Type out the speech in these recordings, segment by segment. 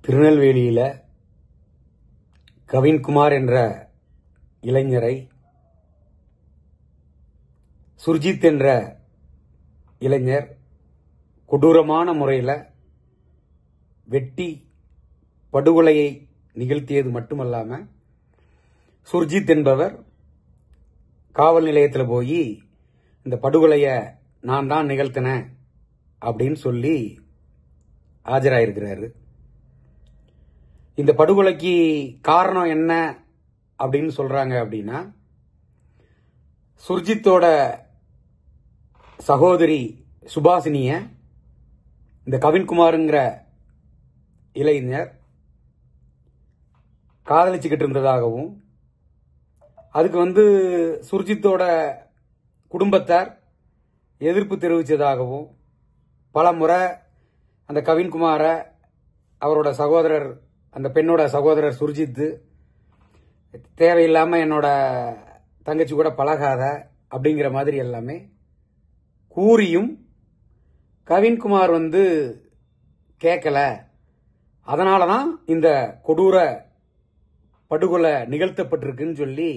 திருநெல்வேலியில கவின்குமார் என்ற இளைஞரை சுர்ஜித் என்ற இளைஞர் கொடூரமான முறையில் வெட்டி படுகொலையை நிகழ்த்தியது மட்டுமல்லாமல் சுர்ஜித் என்பவர் காவல் நிலையத்தில் போய் இந்த படுகொலையை நான் தான் நிகழ்த்தினேன் அப்படின்னு சொல்லி ஆஜராயிருக்கிறாரு. இந்த படுகொலைக்கு காரணம் என்ன அப்படின்னு சொல்றாங்க அப்படின்னா, சுர்ஜித்தோட சகோதரி சுபாசினிய இந்த கவின்குமாருங்கிற இளைஞர் காதலிச்சுக்கிட்டு இருந்ததாகவும், அதுக்கு சுர்ஜித்தோட குடும்பத்தார் எதிர்ப்பு தெரிவித்ததாகவும், பல முறை அந்த கவின்குமாரை அவரோட சகோதரர், அந்த பெண்ணோட சகோதரர் சுர்ஜித் தேவையில்லாமல் என்னோட தங்கச்சி கூட பழகாத அப்படிங்கிற மாதிரி எல்லாமே கூறியும் கவின்குமார் கேட்கல. அதனால தான் இந்த கொடூர படுகொலை நிகழ்த்தப்பட்டிருக்குன்னு சொல்லி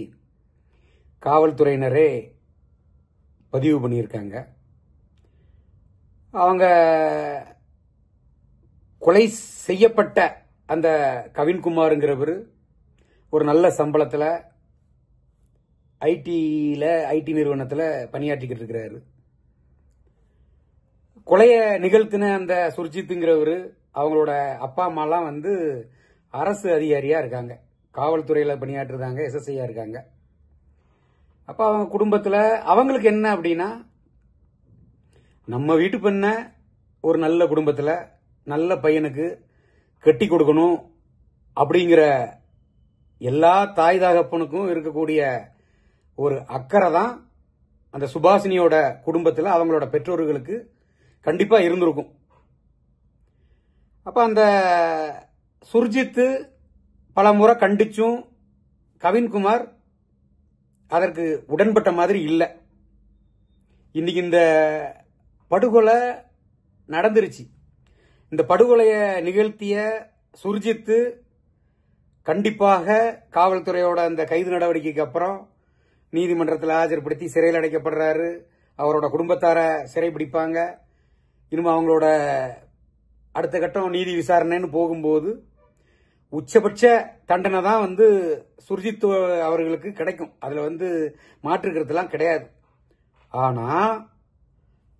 காவல்துறையினரே பதிவு பண்ணியிருக்காங்க. அவங்க கொலை செய்யப்பட்ட அந்த கவின்குமாருங்கிறவர் ஒரு நல்ல சம்பளத்தில் ஐடி நிறுவனத்தில் பணியாற்றிக்கிட்டு இருக்கிறாரு. கொலையை நிகழ்த்தின அந்த சுர்ஜித்துங்கிறவர் அவங்களோட அப்பா அம்மாலாம் அரசு அதிகாரியா இருக்காங்க, காவல்துறையில் பணியாற்றுறாங்க, எஸ்எஸ்ஐயா இருக்காங்க. அப்ப அவங்க குடும்பத்தில் அவங்களுக்கு என்ன அப்படின்னா, நம்ம வீட்டு பெண்ண ஒரு நல்ல குடும்பத்தில் நல்ல பையனுக்கு கட்டி கொடுக்கணும் அப்படிங்கிற எல்லா தாய் தகப்பனுக்கும் இருக்கக்கூடிய ஒரு அக்கறை தான் அந்த சுபாசினியோட குடும்பத்தில் அவங்களோட பெற்றோர்களுக்கு கண்டிப்பா இருந்திருக்கும். அப்ப அந்த சுர்ஜித் பல முறை கண்டிச்சும் கவின்குமார் அதற்கு உடன்பட்ட மாதிரி இல்லை. இன்னைக்கு இந்த படுகொலை நடந்துருச்சு. இந்த படுகொலையை நிகழ்த்திய சுர்ஜித் கண்டிப்பாக காவல்துறையோட அந்த கைது நடவடிக்கைக்கு அப்புறம் நீதிமன்றத்தில் ஆஜர்படுத்தி சிறையில் அடைக்கப்படுறாரு. அவரோட குடும்பத்தார சிறை பிடிப்பாங்க. இனிமே அவங்களோட அடுத்த கட்டம் நீதி விசாரணைன்னு போகும்போது உச்சபட்ச தண்டனை தான் சுர்ஜித் அவர்களுக்கு கிடைக்கும். அதுல மாற்றுக்கிறதுலாம் கிடையாது. ஆனா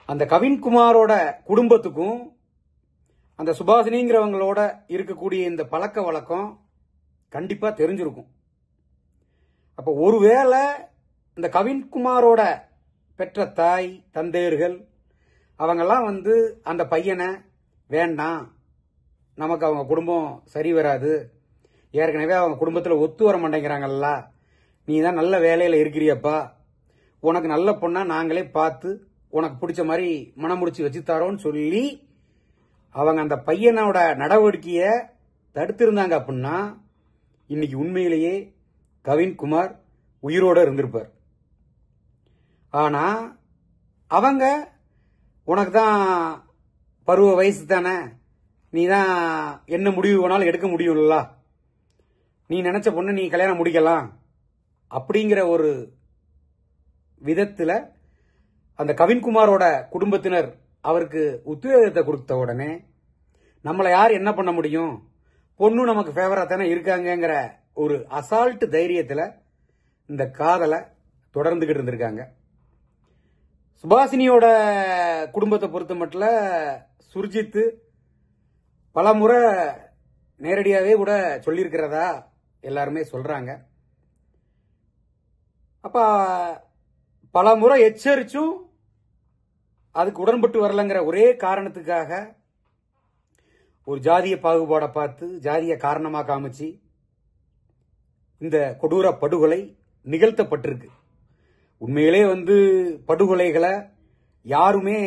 அந்த கவின்குமாரோட குடும்பத்துக்கும் அந்த சுபாசினிங்கிறவங்களோட இருக்கக்கூடிய இந்த பழக்க வழக்கம் கண்டிப்பா தெரிஞ்சிருக்கும். அப்ப ஒருவேளை இந்த கவின்குமாரோட பெற்ற தாய் தந்தையர்கள் அவங்கெல்லாம் அந்த பையனை வேண்டாம், நமக்கு அவங்க குடும்பம் சரி வராது, ஏற்கனவே அவங்க குடும்பத்தில் ஒத்து வர மாட்டேங்கிறாங்கல்ல, நீ தான் நல்ல வேலையில் இருக்கிறியப்பா, உனக்கு நல்ல பொண்ணா நாங்களே பார்த்து உனக்கு பிடிச்ச மாதிரி மனம் முடிச்சு வச்சு தரோன்னு சொல்லி அவங்க அந்த பையனோட நடவடிக்கையை தடுத்திருந்தாங்க அப்படின்னா இன்னைக்கு உண்மையிலேயே கவின்குமார் உயிரோட இருந்திருப்பார். ஆனா அவங்க உனக்கு தான் பருவ வயசு தானே, நீ தான் என்ன முடிவு வேணாலும் எடுக்க முடியும்ல, நீ நினைச்ச பொண்ணு நீ கல்யாணம் முடிக்கலாம் அப்படிங்கிற ஒரு விதத்தில் அந்த கவின்குமாரோட குடும்பத்தினர் அவருக்கு உத்வேகத்தை கொடுத்த உடனே நம்மளை யார் என்ன பண்ண முடியும், பொண்ணு நமக்கு ஃபேவரா தானே இருக்காங்கிற ஒரு அசால்ட் தைரியத்தில் இந்த காதலை தொடர்ந்துகிட்டு இருந்திருக்காங்க. சுபாசினியோட குடும்பத்தை பொறுத்த மட்டும் சுர்ஜித் பல முறை நேரடியாகவே கூட சொல்லியிருக்கிறதா எல்லாருமே சொல்றாங்க. அப்ப பல முறை எச்சரிச்சும் அதுக்கு உடன்பட்டு வரலங்கிற ஒரே காரணத்துக்காக ஒரு ஜாதிய பாகுபாடை பார்த்து ஜாதிய காரணமா காமிச்சு இந்த கொடூர படுகொலை நிகழ்த்தப்பட்டிருக்கு. உண்மையிலே படுகொலைகளை யாருமே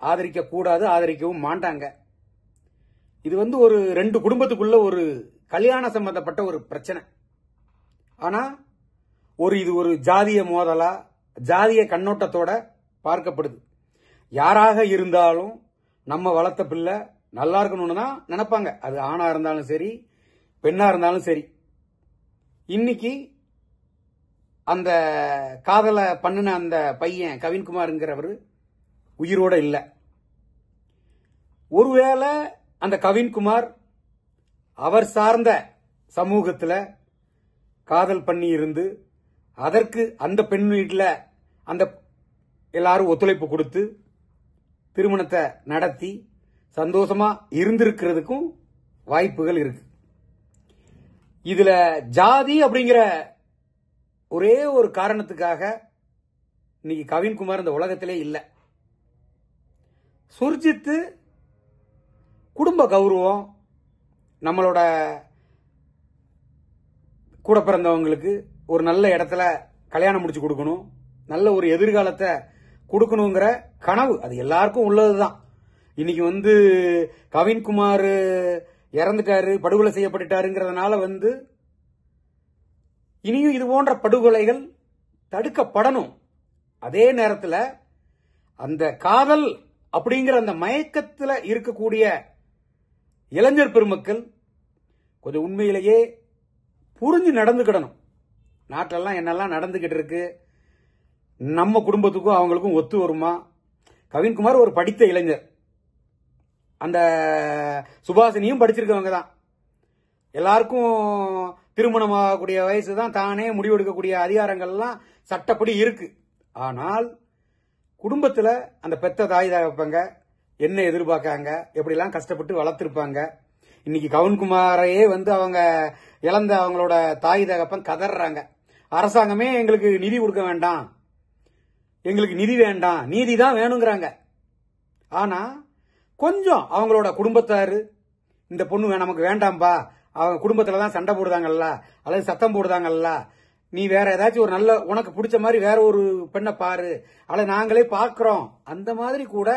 ஆதரிக்க கூடாது, ஆதரிக்கவும் மாட்டாங்க. இது ஒரு ரெண்டு குடும்பத்துக்குள்ள ஒரு கல்யாண சம்பந்தப்பட்ட ஒரு பிரச்சனை. ஆனா இது ஒரு ஜாதிய மோதலா, ஜாதிய கண்ணோட்டத்தோட பார்க்கப்படுது. யாராக இருந்தாலும் நம்ம வளர்த்த பிள்ளை நல்லா இருக்கணும்னு தான் நினைப்பாங்க. அது ஆணா இருந்தாலும் சரி, பெண்ணா இருந்தாலும் சரி. இன்னைக்கு அந்த காதலை பண்ணின அந்த பையன் கவின்குமார்ங்கிறவர் உயிரோட இல்லை. ஒருவேளை அந்த கவின்குமார் அவர் சார்ந்த சமூகத்தில் காதல் பண்ணி இருந்து அதற்கு அந்த பெண் வீட்டில் அந்த எல்லாரும் ஒத்துழைப்பு கொடுத்து திருமணத்தை நடத்தி சந்தோஷமா இருந்திருக்கிறதுக்கும் வாய்ப்புகள் இருக்கு. இதுல ஜாதி அப்படிங்கிற ஒரே ஒரு காரணத்துக்காக இன்னைக்கு கவின்குமார் இந்த உலகத்திலே இல்லை. சுர்ஜித் குடும்ப கௌரவம், நம்மளோட கூட பிறந்தவங்களுக்கு ஒரு நல்ல இடத்துல கல்யாணம் முடிச்சு கொடுக்கணும், நல்ல ஒரு எதிர்காலத்தை கொடுக்கணுங்கிற கனவு அது எல்லாருக்கும் உள்ளதுதான். இன்னைக்கு கவின்குமார் இறந்துட்டாரு, படுகொலை செய்யப்பட்டுட்டாருங்கிறதுனால இனியும் இது போன்ற படுகொலைகள் தடுக்கப்படணும். அதே நேரத்தில் அந்த காதல் அப்படிங்கிற அந்த மயக்கத்தில் இருக்கக்கூடிய இளைஞர் பெருமக்கள் கொஞ்சம் உண்மையிலேயே புரிஞ்சு நடந்துக்கிடணும். நாட்டெல்லாம் என்னெல்லாம் நடந்துகிட்டு இருக்கு, நம்ம குடும்பத்துக்கும் அவங்களுக்கும் ஒத்து வருமா? கவின்குமார் ஒரு படித்த இளைஞர், அந்த சுபாசினியும் படிச்சிருக்கவங்க தான். எல்லாருக்கும் திருமணமாகக்கூடிய வயசு தான், தானே முடிவெடுக்கக்கூடிய அதிகாரங்கள்லாம் சட்டப்படி இருக்கு. ஆனால் குடும்பத்தில் அந்த பெத்த தாய் தகப்பங்க என்ன எதிர்பார்க்காங்க, எப்படிலாம் கஷ்டப்பட்டு வளர்த்திருப்பாங்க. இன்னைக்கு கவின்குமாரையே அவங்க இழந்த அவங்களோட தாய் தகப்பன் கதறாங்க. அரசாங்கமே எங்களுக்கு நிதி கொடுக்க வேண்டாம், எங்களுக்கு நிதி வேண்டாம், நீதி தான் வேணுங்கிறாங்க. ஆனா கொஞ்சம் அவங்களோட குடும்பத்தாரு இந்த பொண்ணு நமக்கு வேண்டாம்பா, அவங்க குடும்பத்துல தான் சண்டை போடுதாங்கல்ல அல்லது சத்தம் போடுதாங்கல்ல, நீ வேற ஏதாச்சும் ஒரு நல்ல உனக்கு பிடிச்ச மாதிரி வேற ஒரு பெண்ணை பாரு, அல்லது நாங்களே பாக்குறோம், அந்த மாதிரி கூட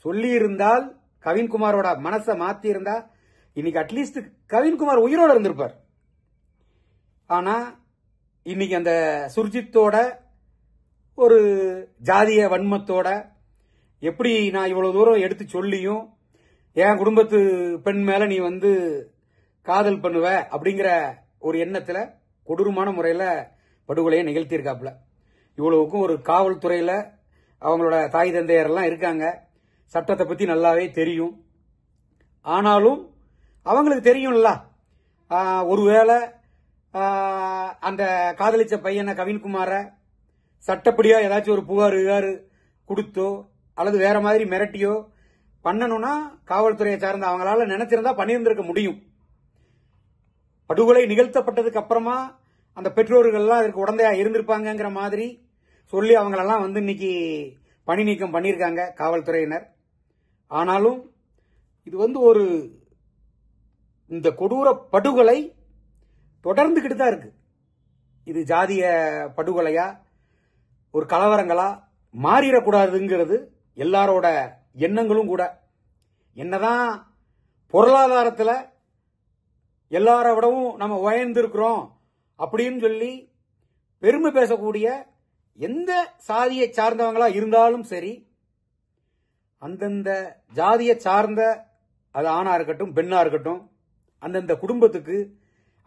சொல்லி இருந்தால் கவின்குமாரோட மனசை மாத்தி இருந்தா இன்னைக்கு அட்லீஸ்ட் கவின்குமார் உயிரோட இருந்திருப்பார். ஆனா இன்னைக்கு அந்த சுர்ஜித்தோட ஒரு ஜாதிய வன்மத்தோட எப்படி நான் இவ்வளவு தூரம் எடுத்து சொல்லியும் என் குடும்பத்து பெண் மேல நீ காதல் பண்ணுவ அப்படிங்கிற ஒரு எண்ணத்துல கொடூரமான முறையில படுகொலையை நிகழ்த்தியிருக்காப்ல. இவ்வளவுக்கும் ஒரு காவல்துறையில அவங்களோட தாய் தந்தையர் எல்லாம் இருக்காங்க, சட்டத்தை பத்தி நல்லாவே தெரியும். ஆனாலும் அவங்களுக்கு தெரியும்ல, ஒருவேளை அந்த காதலிச்ச பையனை கவின்குமார சட்டப்படியா ஏதாச்சும் ஒரு புகார் கொடுத்தோ அல்லது வேற மாதிரி மிரட்டியோ பண்ணணும்னா காவல்துறையை சார்ந்த அவங்களால நினைச்சிருந்தா பண்ணியிருந்திருக்க முடியும். படுகொலை நிகழ்த்தப்பட்டதுக்கு அப்புறமா அந்த பெற்றோர்கள்லாம் அதற்கு உடந்தையா இருந்திருப்பாங்கிற மாதிரி சொல்லி அவங்களெல்லாம் இன்னைக்கு பணி நீக்கம் பண்ணியிருக்காங்க காவல்துறையினர். ஆனாலும் இது ஒரு இந்த கொடூர படுகொலை தொடர்ந்துகிட்டு தான் இருக்கு. இது ஜாதிய படுகொலையா ஒரு கலவரங்களா மாறிடக்கூடாதுங்கிறது எல்லாரோட எண்ணங்களும் கூட. என்னதான் பொருளாதாரத்தில் எல்லார விடவும் நம்ம உயர்ந்திருக்கிறோம் அப்படின்னு சொல்லி பெருமை பேசக்கூடிய எந்த சாதியை சார்ந்தவங்களா இருந்தாலும் சரி, அந்தந்த ஜாதியை சார்ந்த, அது ஆணா இருக்கட்டும் பெண்ணா இருக்கட்டும், அந்தந்த குடும்பத்துக்கு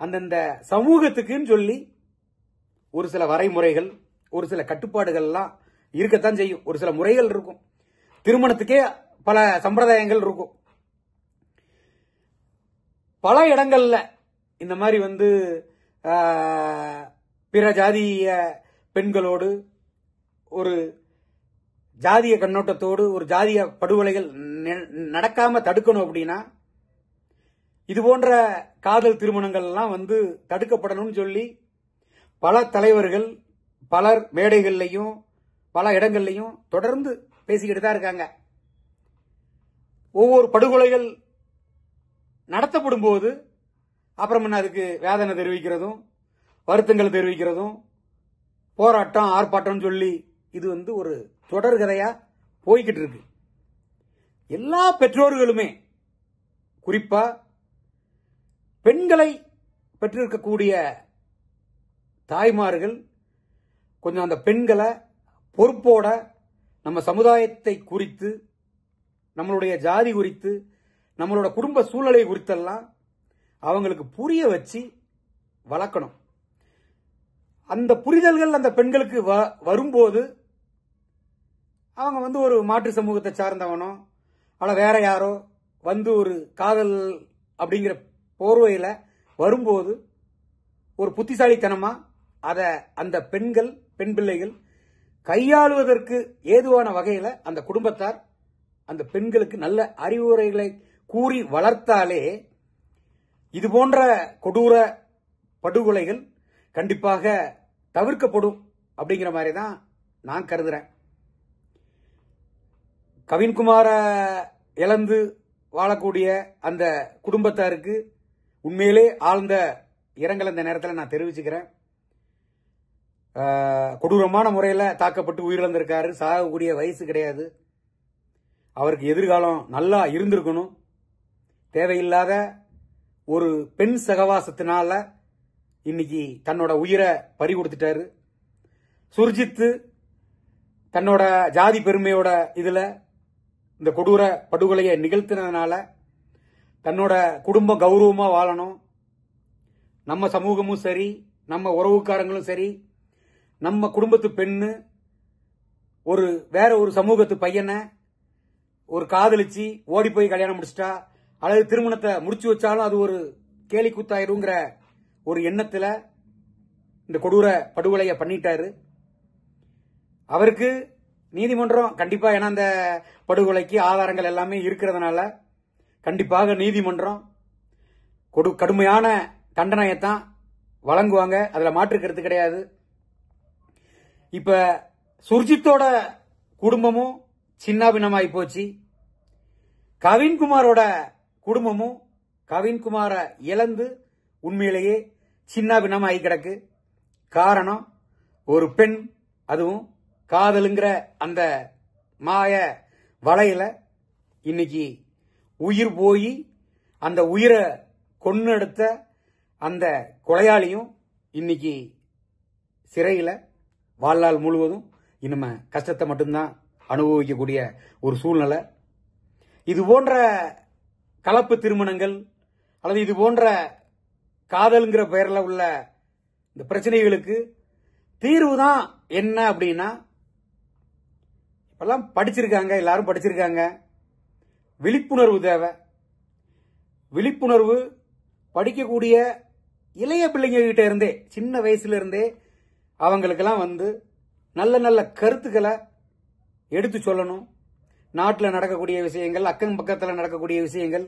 அந்தந்த சமூகத்துக்குன்னு சொல்லி ஒரு சில வரைமுறைகள், ஒரு சில கட்டுப்பாடுகள்லாம் இருக்கத்தான் செய்யும். ஒரு சில முறைகள் இருக்கும், திருமணத்துக்கே பல சம்பிரதாயங்கள் இருக்கும். பல இடங்கள்ல இந்த மாதிரி பிற ஜாதிய பெண்களோடு ஒரு ஜாதிய கண்ணோட்டத்தோடு ஒரு ஜாதிய படுகொலைகள் நடக்காம தடுக்கணும் அப்படின்னா இது போன்ற காதல் திருமணங்கள் எல்லாம் தடுக்கப்படணும்னு சொல்லி பல தலைவர்கள் பலர் மேடைகள்லையும் பல இடங்கள்லையும் தொடர்ந்து பேசிக்கிட்டு தான் இருக்காங்க. ஒவ்வொரு படுகொலைகள் நடத்தப்படும் போது அப்புறம் அதுக்கு வேதனை தெரிவிக்கிறதும் வருத்தங்கள் தெரிவிக்கிறதும் போராட்டம் ஆர்ப்பாட்டம் சொல்லி இது ஒரு தொடர்கதையா போய்கிட்டு இருக்கு. எல்லா பெற்றோர்களுமே குறிப்பா பெண்களை பெற்றிருக்கக்கூடிய தாய்மார்கள் கொஞ்சம் அந்த பெண்களை பொறுப்போட நம்ம சமுதாயத்தை குறித்து நம்மளுடைய ஜாதி குறித்து நம்மளோட குடும்ப சூழ்நிலை குறித்தெல்லாம் அவங்களுக்கு புரிய வச்சு வளர்க்கணும். அந்த புரிதல்கள் அந்த பெண்களுக்கு வரும்போது அவங்க ஒரு மாற்று சமூகத்தை சார்ந்தவனோ அல்ல வேற யாரோ ஒரு காதல் அப்படிங்கிற போர்வையில வரும்போது ஒரு புத்திசாலித்தனமா அதை அந்த பெண்கள் பெண் பிள்ளைகள் கையாளுவதற்கு ஏதுவான வகையில அந்த குடும்பத்தார் அந்த பெண்களுக்கு நல்ல அறிவுரைகளை கூறி வளர்த்தாலே இது போன்ற கொடூர படுகொலைகள் கண்டிப்பாக தவிர்க்கப்படும் அப்படிங்கிற மாதிரி தான் நான் கருதுறேன். கவின்குமார இழந்து வாழக்கூடிய அந்த குடும்பத்தாருக்கு உண்மையிலே ஆழ்ந்த இரங்கல் இந்த நேரத்தில் நான் தெரிவிச்சுக்கிறேன். கொடூரமான முறையில் தாக்கப்பட்டு உயிரிழந்திருக்காரு. சாகக்கூடிய வயசு கிடையாது. அவருக்கு எதிர்காலம் நல்லா இருந்திருக்கணும். தேவையில்லாத ஒரு பெண் சகவாசத்தினால இன்னைக்கு தன்னோட உயிரை பறி கொடுத்துட்டாரு. சுர்ஜித் தன்னோட ஜாதி பெருமையோட இதுல இந்த கொடூர படுகொலையை நிகழ்த்தினதுனால தன்னோட குடும்பம் கௌரவமா வாழணும், நம்ம சமூகமும் சரி நம்ம உறவுக்காரங்களும் சரி நம்ம குடும்பத்து பெண்ணு வேற ஒரு சமூகத்து பையனை ஒரு காதலிச்சு ஓடி போய் கல்யாணம் முடிச்சிட்டா அல்லது திருமணத்தை முடிச்சு வச்சாலும் அது ஒரு கேலி கூத்தாயிருங்கிற ஒரு எண்ணத்துல இந்த கொடூர படுகொலையை பண்ணிட்டாரு. அவருக்கு நீதிமன்றம் கண்டிப்பா, ஏன்னா அந்த படுகொலைக்கு ஆதாரங்கள் எல்லாமே இருக்கிறதுனால கண்டிப்பாக நீதிமன்றம் கடுமையான தண்டனையைத்தான் வழங்குவாங்க. அதுல மாற்று கருத்து கிடையாது. இப்ப சுர்ஜித்தோட குடும்பமும் சின்னாபின்னமாயி போச்சு. கவின்குமாரோட குடும்பமும் கவின்குமார இழந்து உண்மையிலேயே சின்னாபின்னமாயி கிடக்கு. காரணம், ஒரு பெண், அதுவும் காதலுங்கிற அந்த மாய வலையில இன்னைக்கு உயிர் போய் அந்த உயிரை கொன்னெடுத்த அந்த கொலையாளியும் இன்னைக்கு சிறையில வாழ்நாள் முழுவதும் இனிமே கஷ்டத்தை மட்டும்தான் அனுபவிக்கக்கூடிய ஒரு சூழ்நிலை. இது போன்ற கலப்பு திருமணங்கள் அல்லது இது போன்ற காதல்ங்கிற பெயர்ல உள்ள இந்த பிரச்சனைகளுக்கு தீர்வு தான் என்ன அப்படின்னா, இப்பெல்லாம் படிச்சிருக்காங்க, எல்லாரும் படிச்சிருக்காங்க, விழிப்புணர்வு தேவை. விழிப்புணர்வு படிக்கக்கூடிய இளைய பிள்ளைங்க கிட்ட இருந்தே, சின்ன வயசுல இருந்தே அவங்களுக்கெல்லாம் நல்ல நல்ல கருத்துக்களை எடுத்து சொல்லணும். நாட்டில் நடக்கக்கூடிய விஷயங்கள், அக்கம் பக்கத்தில் நடக்கக்கூடிய விஷயங்கள்,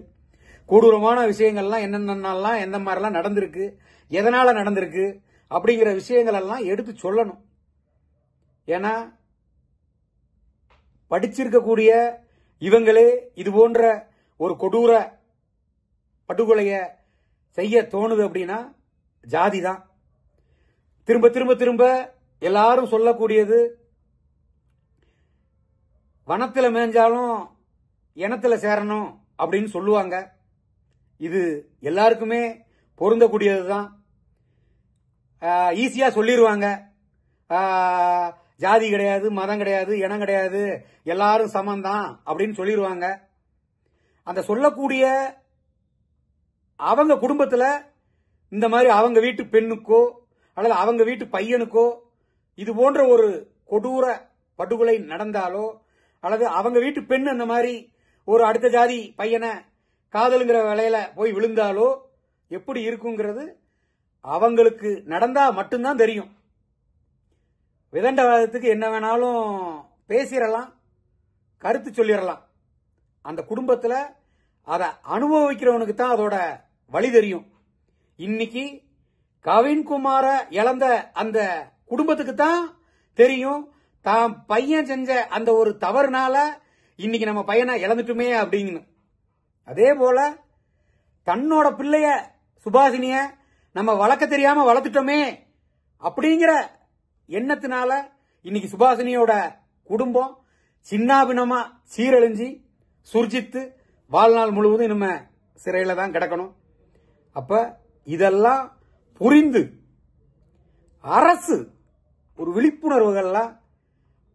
கொடூரமான விஷயங்கள்லாம் என்னென்னலாம் எந்த மாதிரிலாம் நடந்திருக்கு, எதனால நடந்திருக்கு அப்படிங்கிற விஷயங்கள் எல்லாம் எடுத்து சொல்லணும். ஏன்னா படிச்சிருக்கக்கூடிய இவங்களே இது போன்ற ஒரு கொடூர படுகொலைய செய்ய தோணுது அப்படின்னா ஜாதி தான். திரும்ப திரும்ப திரும்ப எல்லாரும் சொல்லக்கூடியது, வனத்தில் மேய்ஞ்சாலும் இனத்துல சேரணும் அப்படின்னு சொல்லுவாங்க. இது எல்லாருக்குமே பொருந்தக்கூடியதுதான். ஈஸியா சொல்லிடுவாங்க, ஜாதி கிடையாது, மதம் கிடையாது, இனம் கிடையாது, எல்லாரும் சமந்தான் அப்படின்னு சொல்லிடுவாங்க. அந்த சொல்லக்கூடிய அவங்க குடும்பத்துல இந்த மாதிரி அவங்க வீட்டு பெண்ணுக்கோ அல்லது அவங்க வீட்டு பையனுக்கோ இது போன்ற ஒரு கொடூர படுகொலை நடந்தாலோ அல்லது அவங்க வீட்டு பெண் அந்த மாதிரி ஒரு அடுத்த ஜாதி பையனை காதலுங்கிற வேலையில போய் விழுந்தாலோ எப்படி இருக்குங்கிறது அவங்களுக்கு நடந்தா மட்டும்தான் தெரியும். விதண்டவாதத்துக்கு என்ன வேணாலும் பேசிடலாம், கருத்து சொல்லிடலாம். அந்த குடும்பத்துல அதை அனுபவிக்கிறவனுக்கு தான் அதோட வழி தெரியும். இன்னைக்கு கவின்குமார இழந்த அந்த குடும்பத்துக்கு தான் தெரியும், தான் பையன் செஞ்ச அந்த ஒரு தவறுனால இன்னைக்கு நம்ம பையனை இழந்துட்டுமே அப்படிங்கன்னு. அதே போல தன்னோட பிள்ளைய சுபாசினிய நம்ம வளர்க்க தெரியாம வளர்த்துட்டோமே அப்படிங்கிற எண்ணத்தினால இன்னைக்கு சுபாசினியோட குடும்பம் சின்னாபின்னமா சீரழிஞ்சி சுர்ஜித் வாழ்நாள் முழுவதும் இனிமே சிறையில தான் கிடக்கணும். அப்ப இதெல்லாம் புரிந்து அரசு ஒரு விழிப்புணர்வுகள்லாம்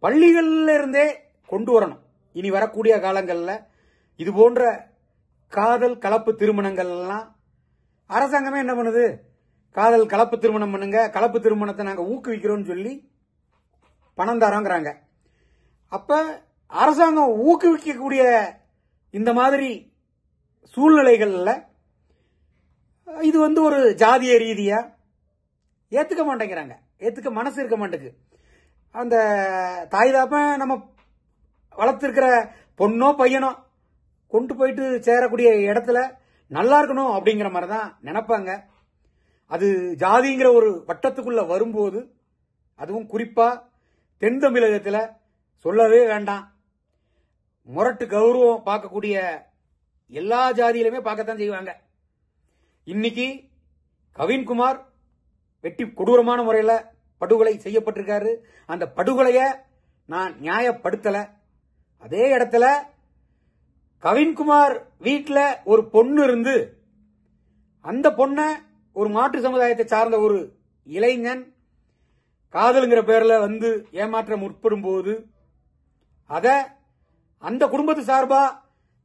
பள்ளிகள்ல இருந்தே கொண்டு வரணும். இனி வரக்கூடிய காலங்களில் இது போன்ற காதல் கலப்பு திருமணங்கள் எல்லாம் அரசாங்கமே என்ன பண்ணுது? காதல் கலப்பு திருமணம் பண்ணுங்க, கலப்பு திருமணத்தை நாங்க ஊக்குவிக்கிறோம்னு சொல்லி பணம் தரோங்கிறாங்க. அப்ப அரசாங்கம் ஊக்குவிக்கக்கூடிய இந்த மாதிரி சூழ்நிலைகள்ல இது ஒரு ஜாதிய ரீதியா ஏத்துக்க மாட்டேங்கிறாங்க. ஏத்துக்க மனசு இருக்க மாட்டேங்குது. அந்த தாய் தாப்பன் நம்ம வளர்த்திருக்கிற பொண்ணோ பையனோ கொண்டு போயிட்டு சேரக்கூடிய இடத்துல நல்லா இருக்கணும் அப்படிங்கிற மாதிரி தான் நினைப்பாங்க. அது ஜாதிங்கிற ஒரு வட்டத்துக்குள்ள வரும்போது, அதுவும் குறிப்பா தென் தமிழகத்தில் சொல்லவே வேண்டாம், முரட்டு கௌரவம் பார்க்கக்கூடிய எல்லா ஜாதியிலுமே பார்க்கத்தான் செய்வாங்க. இன்னைக்கு கவின்குமார் வெட்டி கொடூரமான முறையில் படுகொலை செய்யப்பட்டிருக்காரு. அந்த படுகொலைய நான் நியாயப்படுத்தல. அதே இடத்துல கவின்குமார் வீட்டில் ஒரு பொண்ணு இருந்து அந்த பொண்ணை ஒரு மாற்று சமுதாயத்தை சார்ந்த ஒரு இளைஞன் காதலுங்கிற பேர்ல ஏமாற்ற முற்படும் போது அத அந்த குடும்பத்து சார்பா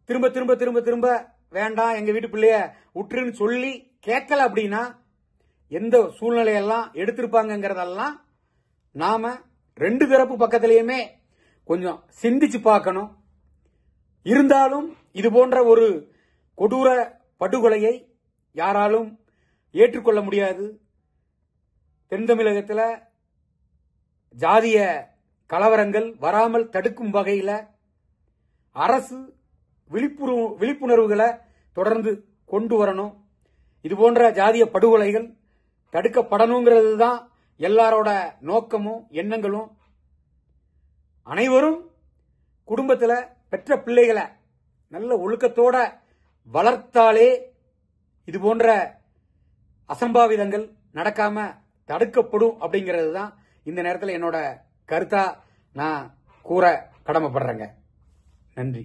திரும்ப திரும்ப திரும்ப திரும்ப வேண்டாம், எங்க வீட்டு பிள்ளைய உற்றுன்னு சொல்லி கேட்கல அப்படின்னா எந்த சூழ்நிலையெல்லாம் எடுத்திருப்பாங்கிறதெல்லாம் நாம ரெண்டு தரப்பு பக்கத்திலையுமே கொஞ்சம் சிந்திச்சு பார்க்கணும். இருந்தாலும் இது போன்ற ஒரு கொடூர படுகொலையை யாராலும் ஏற்றுக்கொள்ள முடியாது. தென் தமிழகத்தில் ஜாதிய கலவரங்கள் வராமல் தடுக்கும் வகையில் அரசு விழிப்புணர்வுகளை தொடர்ந்து கொண்டு வரணும். இது போன்ற ஜாதிய படுகொலைகள் தடுக்கப்படணுங்கிறது தான் எல்லாரோட நோக்கமும் எண்ணங்களும். அனைவரும் குடும்பத்தில் பெற்ற பிள்ளைகளை நல்ல ஒழுக்கத்தோட வளர்த்தாலே இது போன்ற அசம்பாவிதங்கள் நடக்காம தடுக்கப்படும் அப்படிங்கிறது தான் இந்த நேரத்தில் என்னோட கருத்தா நான் கூற கடமைப்படுறேங்க. நன்றி.